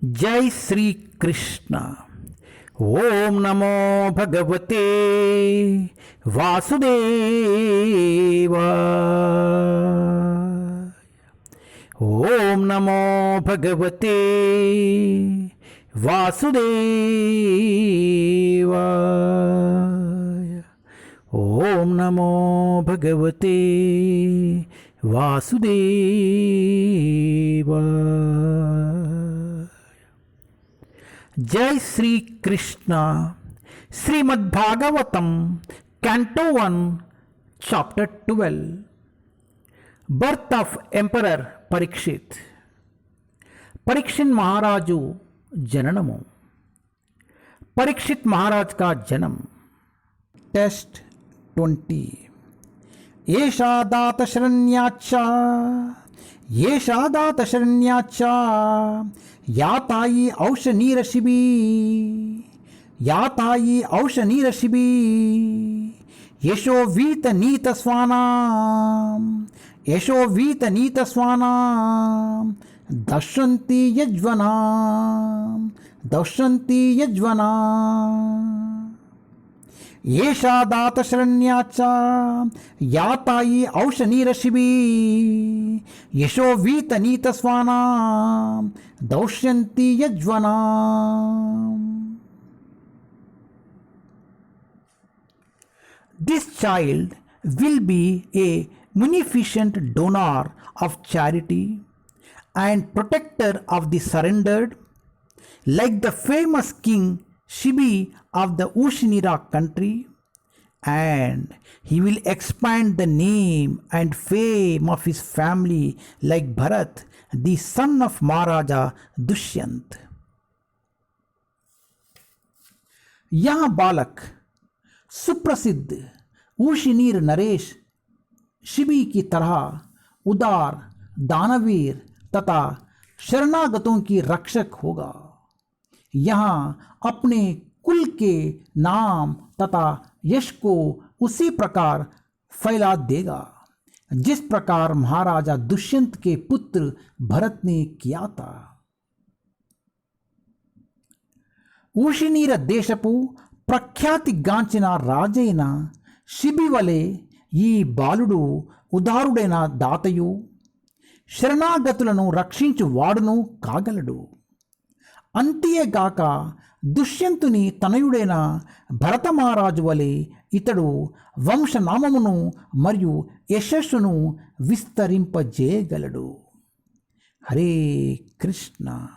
जय श्री कृष्ण। ओम नमो भगवते वासुदेवाय। ओम नमो भगवते वासुदेवाय। ओम नमो भगवते वासुदेवाय। जय Shri Krishna. Shrimad Bhagavatam canto 1 chapter 12 birth of emperor Parikshit. Parikshit महाराजु जननमु। परीक्षित महाराज का जन्म। टेस्ट 20। एषा दातशरण्याच्चा येषा दातशरण्याच्चा यातायी औषनीरशिबी यातायी औषनीरशिबी यशो वीत नीत स्वानाम यशो वीत नीत स्वानाम दर्शन्ति यज्वना येषा दातशरण्याच्चा यातायी औषनीरशिबी यशो वीतनीतस्वानां दौष्यन्ति यज्वना। This child will be a munificent donor of charity and protector of the surrendered, like the famous king Shibi of the Ushinira country, and he will expand the name and fame of his family like Bharat, the son of Maharaja Dushyant. यह बालक सुप्रसिद्ध ऊषिनीर नरेश शिबी की तरह उदार दानवीर तथा शरणागतों की रक्षक होगा। यहाँ अपने कुल के नाम तथा यश को उसी प्रकार फैला देगा जिस प्रकार महाराजा दुष्यंत के पुत्र भरत ने किया था। ऊषिनीर देशपु ప్రఖ్యాతిగాంచిన రాజైన శిబి వలె ఈ బాలుడు ఉదారుడైన దాతయు శరణాగతులను రక్షించు వాడును కాగలడు. అంతేగాక దుష్యంతుని తనయుడైన భరతమహారాజు వలె ఇతడు వంశనామమును మరియు యశస్సును విస్తరింపజేయగలడు. హరే కృష్ణ.